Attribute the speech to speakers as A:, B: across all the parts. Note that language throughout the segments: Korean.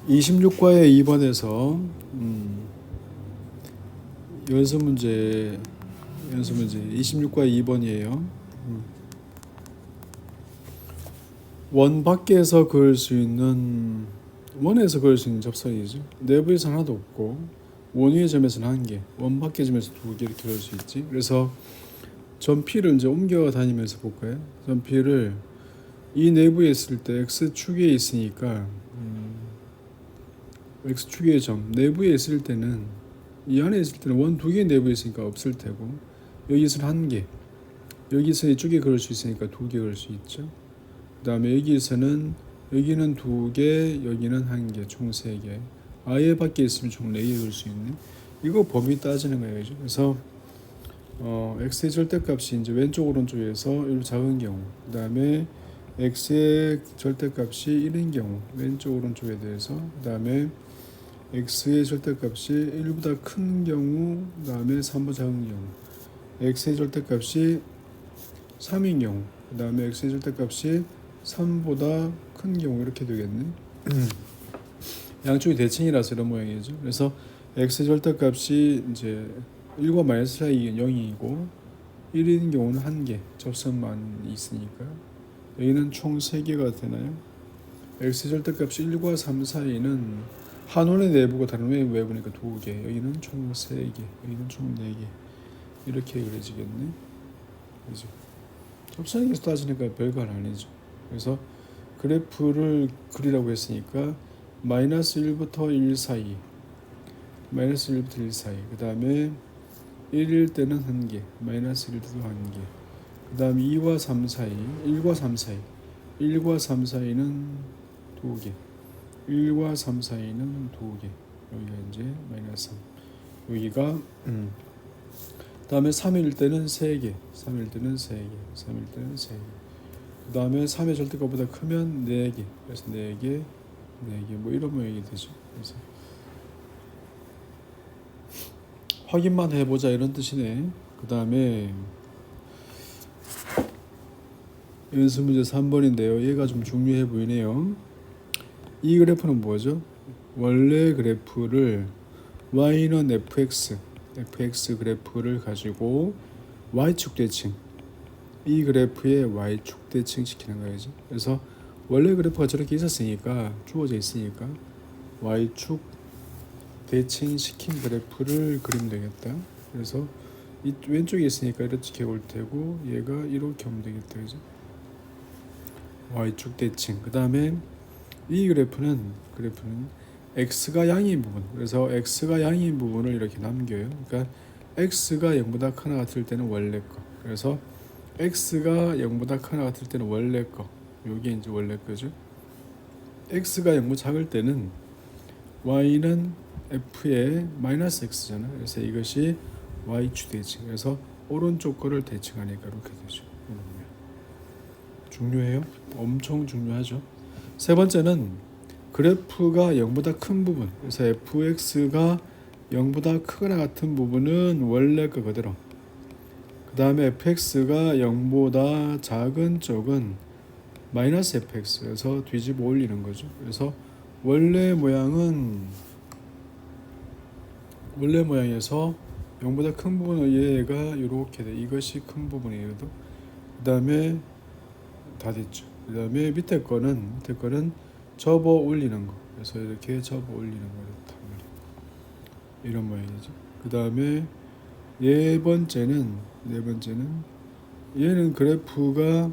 A: 26과의 2번에서 연습문제 26과의 2번이에요. 원 밖에서 그을 수 있는 원에서 그을 수 있는 접선이죠. 내부에서 하나도 없고 원 위의 점에서는 한 개, 원 밖의 점에서 두 개 이렇게 그을 수 있지. 그래서 점 P를 이제 옮겨 다니면서 볼까요? 점 P를 이 내부에 있을 때 X축에 있으니까 X축의 점 내부에 있을 때는 이 안에 있을 때는 원 두 개 내부에 있으니까 없을 테고 여기서는 한 개, 여기서 이쪽에 그을 수 있으니까 두 개 그을 수 있죠. 그 다음에 여기서는 여기는 두 개, 여기는 한 개, 총 세 개. 아예 밖에 있으면 총 네 개 그을 수 있는. 이거 범위 따지는 거예요. 그래서 x의 절대값이 이제 왼쪽 오른쪽에서 이렇게 작은 경우, 그 다음에 x의 절대값이 1인 경우 왼쪽 오른쪽에 대해서, 그 다음에 x의 절대값이 1보다 큰 경우, 그 다음에 3보다 작은 경우, x의 절대값이 3인 경우, 그 다음에 x의 절대값이 3보다 큰 경우 이렇게 되겠네. 양쪽이 대칭이라서 이런 모양이죠. 그래서 x의 절대값이 이제 1과 마이너스 사이 0이고 1인 경우는 한 개 접선만 있으니까 여기는 총 3개가 되나요? x의 절대값이 1과 3 사이는 한 원의 내부가 다른 원의 외부니까 2개, 여기는 총 3개, 여기는 총 4개 이렇게 그려지겠네. 그죠? 접선에서 따지니까 별거 아니죠. 그래서 그래프를 그리라고 했으니까 마이너스 1부터 1 사이, 마이너스 1부터 1 사이, 그 다음에 1일 때는 한 개, 마이너스 1도 한 개, 그 다음 2와 3 사이, 1과 3 사이, 1과 3 사이는 2개, 1과 3 사이는 2개, 여기가 이제 마이너스 3, 여기가 다음에 3일 때는 3개, 3일 때는 3개, 3일 때는 3개, 그 다음에 3의 절대값보다 크면 4개, 그래서 4개, 4개 뭐 이런 모양이 되죠. 그래서 확인만 해보자 이런 뜻이네. 그 다음에 연습 문제 3번인데요. 얘가 좀 중요해 보이네요. 이 그래프는 뭐죠? 원래 그래프를 y는 fx 그래프를 가지고 y축 대칭, 이 그래프에 y축 대칭 시키는 거죠. 그래서 원래 그래프가 저렇게 있었으니까, 주어져 있으니까 y축 대칭 시킨 그래프를 그리면 되겠다. 그래서 이 왼쪽에 있으니까 이렇게 올 테고 얘가 이렇게 오면 되겠다. 그죠? y축 대칭. 그 다음에 이 그래프는 x가 양인 부분, 그래서 x가 양인 부분을 이렇게 남겨요. 그러니까 x가 0보다 크나 같을 때는 원래 거, 그래서 x가 0보다 크나 같을 때는 원래 거, 요게 이제 원래 거죠. x가 0보다 작을 때는 y는 f의 마이너스 x잖아. 그래서 이것이 y축 대칭, 그래서 오른쪽 거를 대칭하니까 이렇게 되죠. 중요해요. 엄청 중요하죠. 세 번째는 그래프가 0보다 큰 부분, 그래서 fx가 0보다 크거나 같은 부분은 원래 거 그대로, 그 다음에 fx가 0보다 작은 쪽은 마이너스 fx에서 뒤집어 올리는 거죠. 그래서 원래 모양에서 0보다 큰 부분은 얘가 이렇게 돼. 이것이 큰 부분이거든. 그 다음에 다 됐죠. 그 다음에 밑에 거는 접어 올리는 거. 그래서 이렇게 접어 올리는 거다. 이런 모양이죠. 그 다음에 네 번째는 얘는 그래프가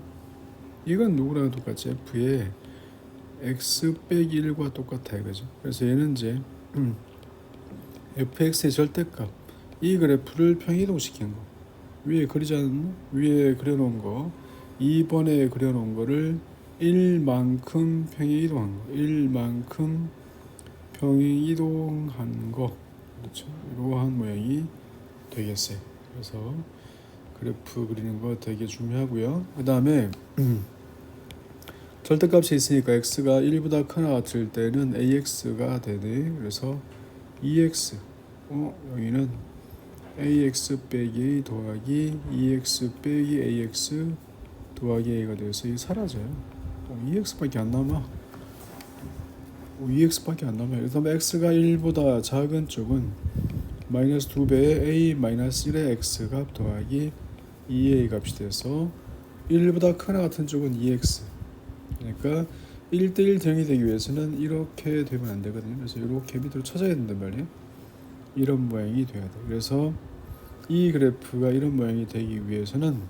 A: 이건 누구랑 똑같지? f의 x 빼기 1과 똑같아 이거죠. 그래서 얘는 이제 fx의 절대값, 이 그래프를 평이동시킨 거, 위에 그리지 않는, 위에 그려놓은 거, 2번에 그려놓은 거를 1만큼 평행이동한 거, 1만큼 평행이동한 거, 그렇죠? 이러한 모양이 되겠어요. 그래서 그래프 그리는 거 되게 중요하고요. 그 다음에 절대값이 있으니까 x가 1보다 크나 같을 때는 ax가 되네. 그래서 2x, 여기는 ax 빼기 a 더하기 2x 빼기 ax 더하기 a가 되어서 이게 사라져요. 2x밖에 안 남아. 2x밖에 안 남아요. 그다음에 x가 1보다 작은 쪽은 마이너스 2배의 a 마이너스 1의 x 값 더하기 2a 값이 돼서 1보다 크거나 같은 쪽은 2x. 그러니까 1대1 대응이 되기 위해서는 이렇게 되면 안 되거든요. 그래서 이렇게 밑으로 쳐져야 된단 말이에요. 이런 모양이 돼야 돼. 그래서 이 그래프가 이런 모양이 되기 위해서는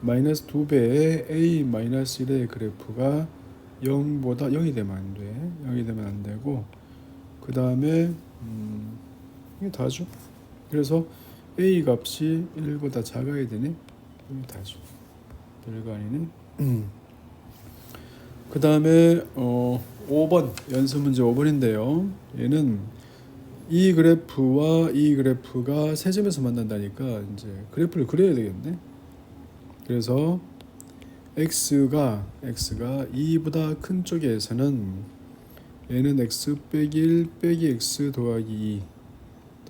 A: 마이너스 2배의 a 마이너스 1의 그래프가 0보다 0이 되면 안 돼. 0이 되면 안 되고 그 다음에 이게 다죠. 그래서 a 값이 1보다 작아야 되네. 이게 다죠. 별거 아니네. 그 다음에 5번 연습 문제 5번인데요. 얘는 이 그래프와 이 그래프가 세 점에서 만난다니까 이제 그래프를 그려야 되겠네. 그래서 x가 2보다 큰 쪽에서는 얘는 x 빼기 1 빼기 x 더하기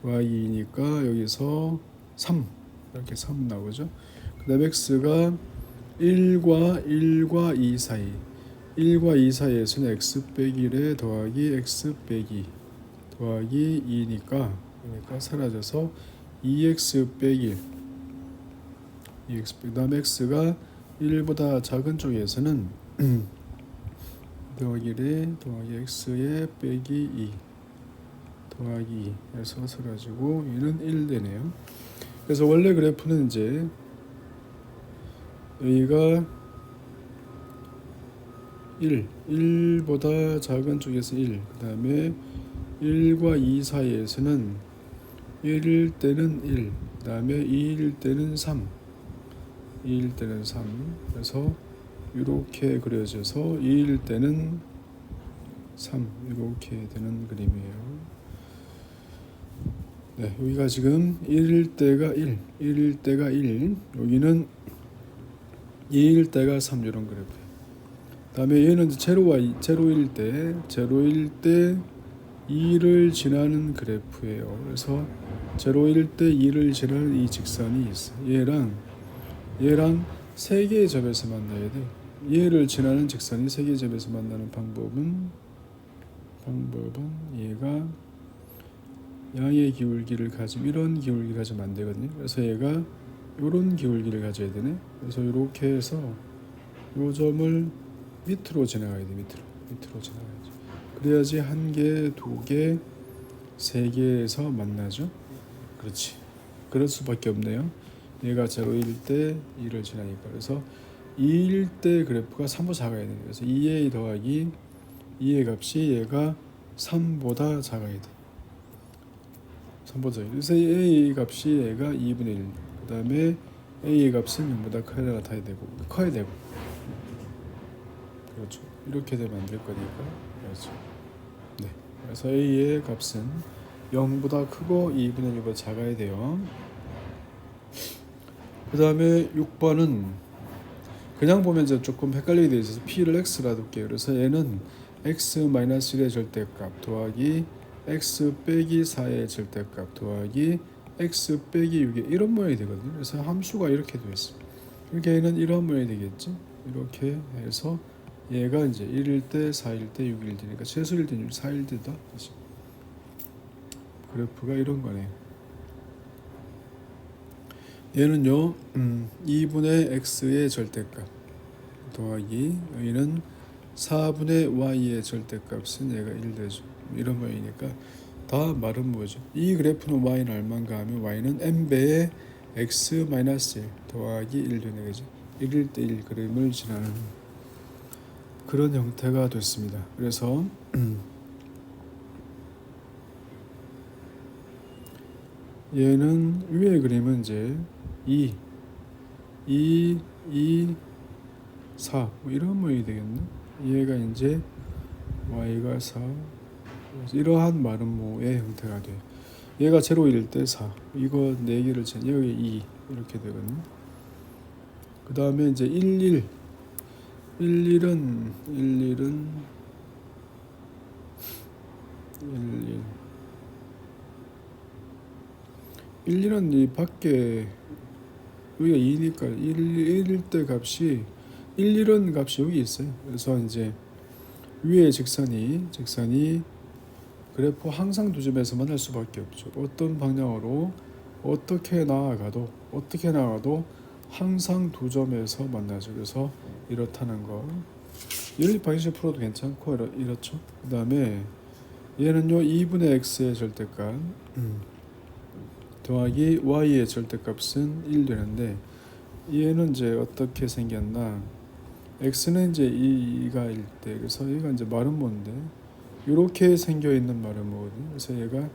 A: 2니까 여기서 3 이렇게 3 나오죠. 그 다음에 x가 1과 2 사이 1과 2 사이에서는 x 빼기 1에 더하기 x 빼기 더하기 2니까 그러니까 사라져서 2x 빼기 1 그 다음에 x가 1보다 작은 쪽에서는 더하기 1에 더하기 x에 빼기 2 더하기 2 해서 사라지고 얘는 1 되네요. 그래서 원래 그래프는 이제 여기가 1보다 작은 쪽에서 1, 그 다음에 1과 2 사이에서는 1일 때는 1, 그 다음에 2일 때는 3, 2일 때는 3, 그래서 이렇게 그려져서 2일 때는 3 이렇게 되는 그림이에요. 네, 여기가 지금 1일 때가 1일 때가 1, 여기는 2일 때가 3 이런 그래프. 다음에 얘는 제로일 때 2를 지나는 그래프예요. 그래서 제로일 때 2를 지나는 이 직선이 있어. 얘랑 세 개의 점에서 만나야 돼. 얘를 지나는 직선이 세 개의 점에서 만나는 방법은 얘가 양의 기울기를 가지면 이런 기울기 가지면 안 되거든요. 그래서 얘가 이런 기울기를 가져야 되네. 그래서 이렇게 해서 이 점을 밑으로 지나가야 돼. 밑으로 지나가야지. 그래야지 한 개, 두 개, 세 개에서 만나죠. 그렇지. 그럴 수밖에 없네요. 얘가 제로일 때 2를 지나니까. 그래서 2일 때 그래프가 3보다 작아야 돼요. 그래서 2a 더하기 2의 값이 얘가 3보다 작아야 돼. 3보다 작아야 돼. 그래서 a 값이 얘가 2분의 1. 그 다음에 a의 값은 0보다 커야 되고. 그렇죠. 이렇게 되면 안 될 거니까. 그렇죠. 네. 그래서 a의 값은 0보다 크고 2분의 1보다 작아야 돼요. 그 다음에 6번은 그냥 보면 이제 조금 헷갈리게 되어 있어서 p를 x라 둘게요. 그래서 얘는 x-1의 절대값 더하기 x 빼기 4의 절대값 더하기 x 빼기 6의 이런 모양이 되거든요. 그래서 함수가 이렇게 되어 있습니다. 그러니까 얘는 이런 모양이 되겠지. 이렇게 해서 얘가 이제 1일 때, 4일 때, 6일 때니까 최소일 때는 4일 때다. 그래프가 이런 거네요. 얘는요 2분의 x의 절대값 더하기 여기는 4분의 y의 절대값은 얘가 1 되죠. 이런 모양이니까 다 말은 뭐죠? 이 그래프는 y는 얼마인가 하면 y는 n배의 x-1 더하기 1 되는 거죠. 1일 때 1 그림을 지나는 그런 형태가 됐습니다. 그래서 얘는 위의 그림은 이제 2, 4 뭐 이런 모양이 되겠네. 얘가 이제 y가 4 이러한 마름모의 형태가 돼요. 얘가 제로일 때 4 이거 4개를 쳐 여기 2 이렇게 되거든요. 그 다음에 이제 11은 11은 이 밖에 여기가 2니까 1일 때 값이 11은 값이 여기 있어요. 그래서 이제 위의 직선이 그래프 항상 두 점에서 만날 수밖에 없죠. 어떤 방향으로 어떻게 나아가도 항상 두 점에서 만나죠. 그래서 이렇다는 거. 연립 방정식 풀어도 괜찮고 이렇죠. 그 다음에 얘는요 2분의 x의 절대값 더하기 y의 절대값은 1 되는데 얘는 이제 어떻게 생겼나? x는 이제 2가 1 때, 그래서 얘가 이제 말은 뭔데? 이렇게 생겨 있는 말은 뭐거든요. 그래서 얘가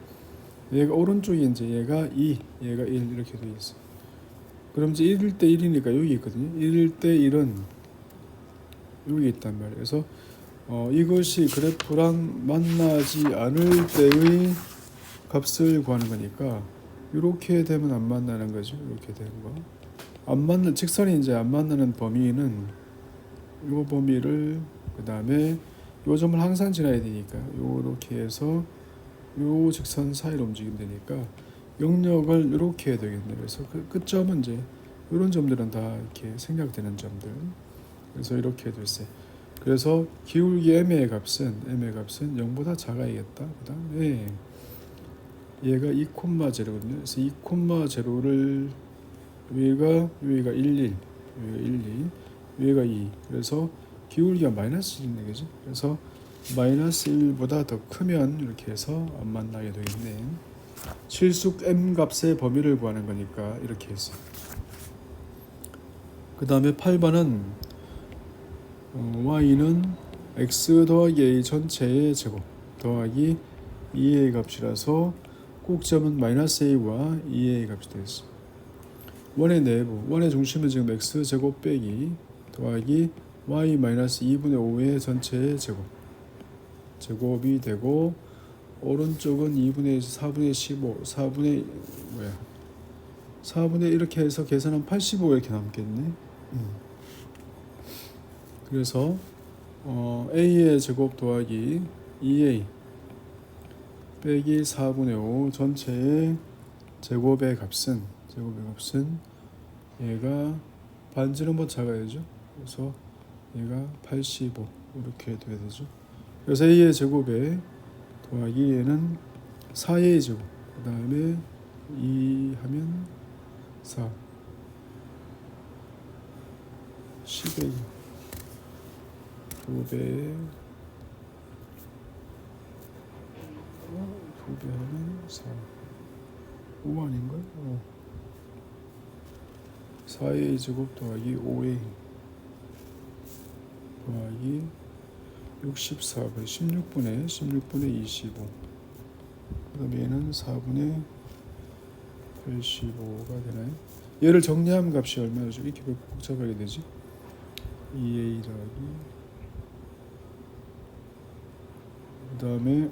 A: 오른쪽이 이제 얘가 2, 얘가 1 이렇게 돼 있어. 그럼 이제 1일 때 1이니까 여기 있거든요. 1일 때 1은 여기 있단 말이에요. 그래서 이것이 그래프랑 만나지 않을 때의 값을 구하는 거니까 이렇게 되면 안 만나는 거죠. 이렇게 되는 거. 안 맞는 직선이 이제 안 만나는 범위는 요 범위를 그 다음에 요 점을 항상 지나야 되니까 요렇게 해서 요 직선 사이로 움직이면 되니까 영역을 이렇게 해야 되겠네요. 그래서 그 끝점은 이제 이런 점들은 다 이렇게 생략되는 점들. 그래서 이렇게 됐어요. 그래서 기울기 m의 값은 0보다 작아야겠다. 그 다음에 얘가 2,0거든요. 그래서 2,0를 위가 11, 위가 2. 그래서 기울기가 마이너스 1인데 그죠? 그래서 마이너스 1보다 더 크면 이렇게 해서 안 만나게 되겠네. 실수 m 값의 범위를 구하는 거니까 이렇게 했어요. 그 다음에 8번은 y는 x 더하기 a 전체의 제곱 더하기 2a 값이라서 꼭점은 마이너스 a와 2a 값이 되겠어. 원의 내부, 원의 중심은 지금 x 제곱 빼기 더하기 y 마이너스 2분의 5의 전체의 제곱이 되고 오른쪽은 2분의 4분의 15, 4분의 이렇게 해서 계산하면 85 이렇게 남겠네. 그래서 a의 제곱 더하기 2a 빼기 4분의 5 전체의 제곱의 값은 얘가 반지름보다 작아야죠. 그래서 얘가 85 이렇게 돼야 되죠. 그래서 a의 제곱에 더하기 얘는 4a의 제곱 그 다음에 2 하면 4 10의 2배 2배 하면 4 5 아닌가? 4a 제곱 더하기 5a 더하기 64분 16분의 25 그 다음에 얘는 4분의 85가 되나요? 얘를 정리하면 값이 얼마죠? 이렇게 복잡하게 되지? 2a 더하기 그 다음에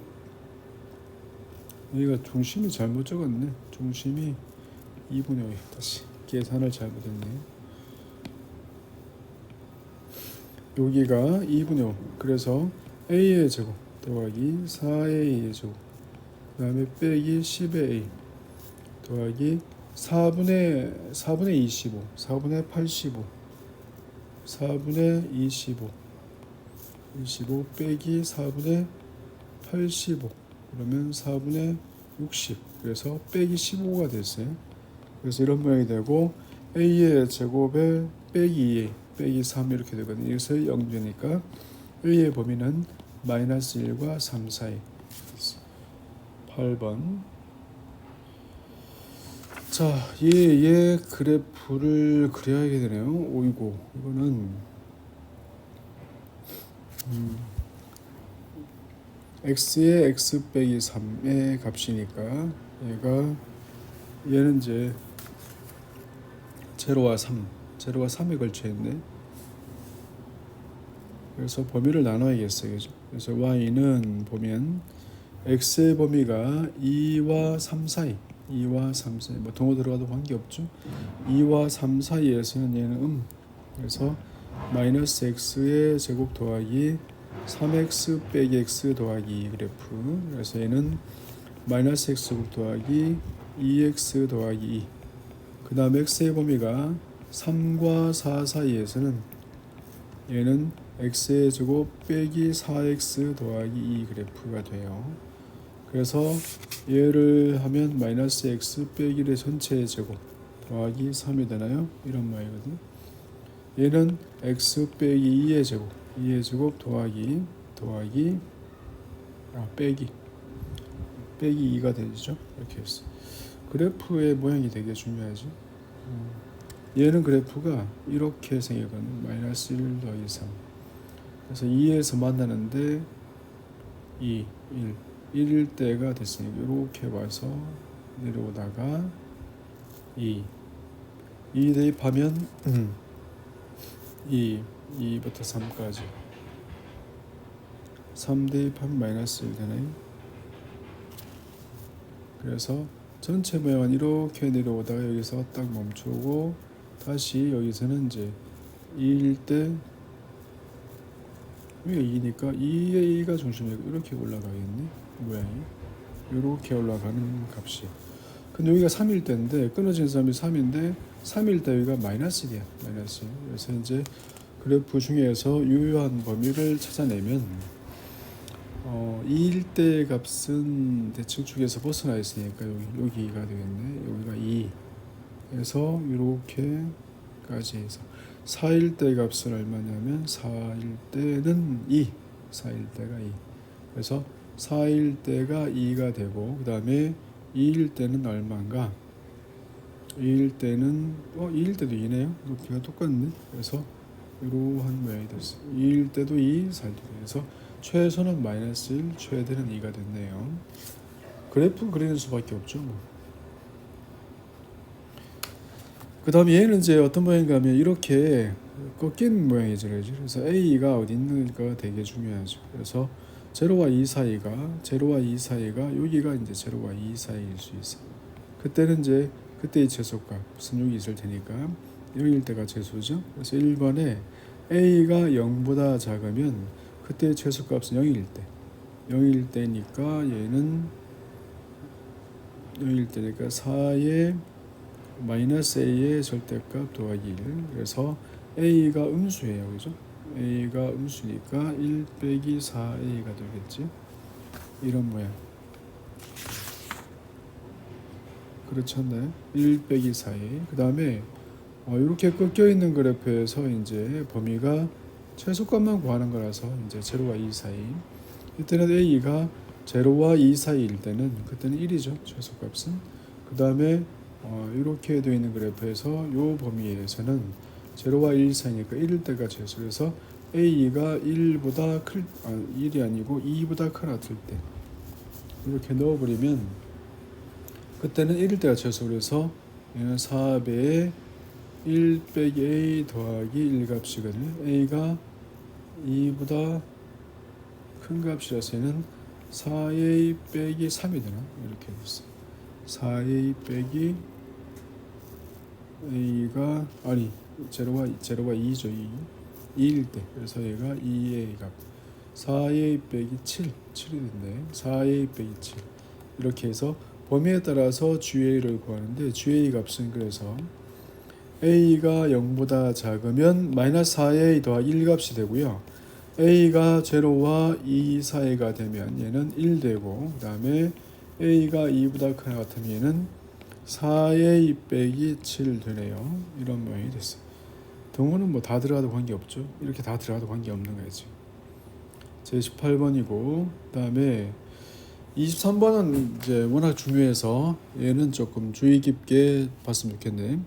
A: 여기가 중심이 잘못 적었네. 중심이 2분의 5 다시 계산을 잘못했네. 여기가 2분의 5 그래서 a의 제곱 더하기 4a의 제곱 그 다음에 빼기 10의 a 더하기 4분의 25 4분의 85 4분의 25 빼기 4분의 85 그러면 4분의 60 그래서 빼기 15가 됐어요. 그래서 이런 모양이 되고 a의 제곱에 빼기 2a 빼기 3 이렇게 되거든요. 그래서 0되니까 a의 범위는 마이너스 1과 3 사이. 8번. 자, 얘 그래프를 그려야게 되네요. 오이고 이거는 x의 x 빼기 3의 값이니까 얘는 이제 제로와 3에 걸쳐 있네. 그래서 범위를 나눠야겠어요. 그죠? 그래서 y는 보면 x의 범위가 2와 3 사이 뭐 동호 들어가도 관계없죠. 2와 3 사이에서는 얘는 그래서 마이너스 x의 제곱 더하기 3x 빼기 x 더하기 2 그래프. 그래서 얘는 마이너스 x 제곱 더하기 2x 더하기 2. 그 다음 x의 범위가 3과 4 사이에서는 얘는 x의 제곱 빼기 4x 더하기 2 그래프가 돼요. 그래서 얘를 하면 마이너스 x 빼기 의 전체의 제곱 더하기 3이 되나요? 이런 모양이거든요. 얘는 x 빼기 2의 제곱 더하기 빼기 2가 되죠. 이렇게 했어. 그래프의 모양이 되게 중요하지. 얘는 그래프가 이렇게 생겼거든요. 마이너스 1 더하기 3. 그래서 2에서 만나는데 2, 1일 때가 됐으니까 이렇게 와서 내려오다가 2 대입하면 2부터 3까지 3 대입하면 마이너스 1 되나요? 그래서 전체 모양은 이렇게 내려오다가 여기서 딱 멈추고 다시 여기서는 이제 2일 때 위에 2니까 2의 2가 중심이고 이렇게 올라가겠네 모양이 이렇게 올라가는 값이. 근데 여기가 3일 때인데 끊어진 3이 3인데 3일 때 여기가 마이너스 1이야. 마이너스 1. 그래서 이제 그래프 중에서 유효한 범위를 찾아내면 2일 때 값은 대칭축에서 벗어나 있으니까 여기가 되겠네. 여기가 2. 그래서 이렇게까지 해서 4일 때 값은 얼마냐면 4일 때는 2. 4일 때가 2. 그래서 4일 때가 2가 되고 그 다음에 2일 때는 얼마인가? 2일 때는 2일 때도 2네요. 높이가 똑같네. 그래서 이러한 모양이 됐어요. 2일 때도 2, 4일 때도 2. 그래서 최소는 마이너스 1, 최대는 2가 됐네요. 그래프 그리는 수밖에 없죠. 그 다음에 얘는 이제 어떤 모양인가 하면 이렇게 꺾인 모양이죠. 그래서 A가 어디 있는가 되게 중요하죠. 그래서 0와 2 사이가 여기가 이제 0와 2 사이일 수 있어. 그때는 이제 그때의 최소값 무슨 6이 있을 테니까 0일 때가 최소죠. 그래서 1번에 A가 0보다 작으면 그때의 최소값은 0일 때니까 얘는 0일 때니까 4의 마이너스 A의 절대값 더하기 1. 그래서 A가 음수예요. 그죠? A가 음수니까 1 빼기 4A가 되겠지. 이런 모양. 그렇지 않나요? 1 빼기 4A. 그 다음에 이렇게 꺾여 있는 그래프에서 이제 범위가 최소값만 구하는 거라서 이제 0와 2 사이. 이때는 A가 0와 2 사이일 때는 그때는 1이죠. 최소값은. 그 다음에 이렇게 되어 있는 그래프에서 이 범위에서는 0와 1 사이니까 1일 때가 최소. 그래서 A가 1보다 1이 아니고 2보다 크나들 때 이렇게 넣어버리면 그때는 1일 때가 최소. 그래서 얘는 4배의 1 빼기 A 더하기 1 값이거든요. A가 2보다 큰 값이라서 얘는 4A 빼기 3이 되나? 이렇게 됐어. 4A 빼기 A가 0와 2죠. 2일 때. 그래서 얘가 2A 값. 4A 빼기 7이 됐네. 4A 빼기 7. 이렇게 해서 범위에 따라서 GA를 구하는데 GA 값은 그래서 A가 0보다 작으면 마이너스 4A 더하기 1 값이 되고요. A가 0와 2 사이가 되면 얘는 1 되고 그 다음에 A가 2보다 크나 같으면 얘는 4A 빼기 7 되네요. 이런 모양이 됐어요. 등호는 뭐 다 들어가도 관계없죠. 이렇게 다 들어가도 관계없는 거지. 제 18번이고 그 다음에 23번은 이제 워낙 중요해서 얘는 조금 주의 깊게 봤으면 좋겠네.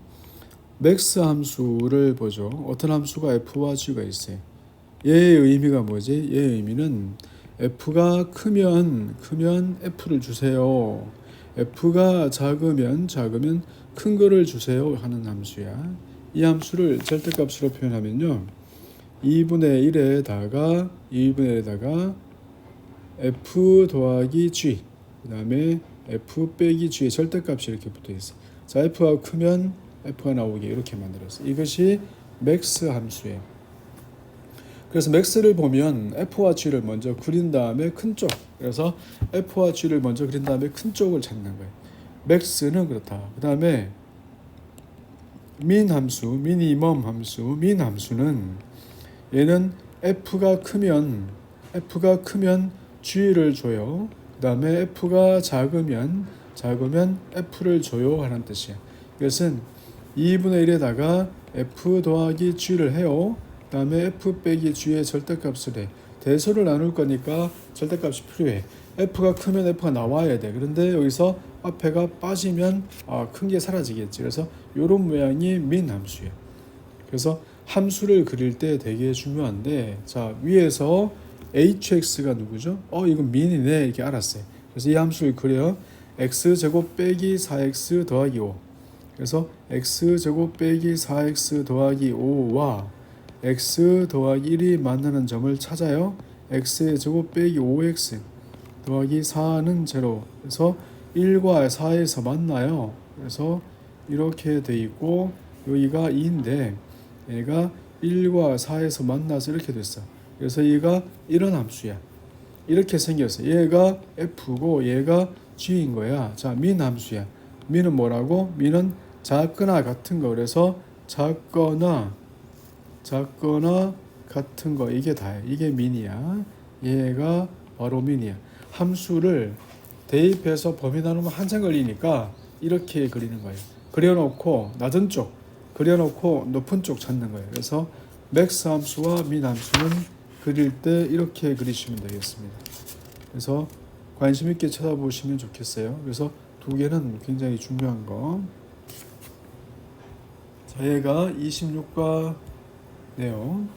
A: 맥스 함수를 보죠. 어떤 함수가 f와 g가 있어요. 얘의 의미가 뭐지? 얘의 의미는 f가 크면 f를 주세요. f가 작으면 큰 거를 주세요 하는 함수야. 이 함수를 절대값으로 표현하면요. 2분의 1에다가 f 더하기 g 그 다음에 f 빼기 g의 절대값이 이렇게 붙어있어. 자, f가 크면 f가 나오게 이렇게 만들었어. 이것이 맥스 함수예요. 그래서 맥스를 보면 f와 g를 먼저 그린 다음에 큰 쪽. 그래서 f와 g를 먼저 그린 다음에 큰 쪽을 찾는 거예요. 맥스는 그렇다. 그 다음에 민 함수, 미니멈 함수, 민 함수는 얘는 f가 크면 g를 줘요. 그 다음에 f가 작으면 f를 줘요 하는 뜻이에요. 이것은 2분의 1에다가 f 더하기 g를 해요. 그 다음에 f 빼기 g의 절대값을 해. 대소를 나눌 거니까 절대값이 필요해. f가 크면 f가 나와야 돼. 그런데 여기서 앞에가 빠지면 큰 게 사라지겠지. 그래서 이런 모양이 민 함수예요. 그래서 함수를 그릴 때 되게 중요한데, 자 위에서 hx가 누구죠? 이건 민이네 이렇게 알았어요. 그래서 이 함수를 그려 x제곱 빼기 4x 더하기 5. 그래서 x제곱 빼기 4x 더하기 5와 x 더하기 1이 만나는 점을 찾아요. x의 제곱 빼기 5x 더하기 4는 제로. 그래서 1과 4에서 만나요. 그래서 이렇게 돼 있고 여기가 2인데 얘가 1과 4에서 만나서 이렇게 됐어. 그래서 얘가 이런 함수야. 이렇게 생겼어. 얘가 f고 얘가 g인 거야. 자, 민 함수야. 민은 뭐라고? 민은 작거나 같은 거. 그래서 작거나 같은 거, 이게 다야. 이게 민이야. 얘가 바로 민이야. 함수를 대입해서 범위 나누면 한참 걸리니까 이렇게 그리는 거예요. 그려놓고 낮은 쪽, 그려놓고 높은 쪽 찾는 거예요. 그래서 맥스 함수와 민 함수는 그릴 때 이렇게 그리시면 되겠습니다. 그래서 관심 있게 찾아보시면 좋겠어요. 그래서 두 개는 굉장히 중요한 거. 자, 얘가 26과 내용.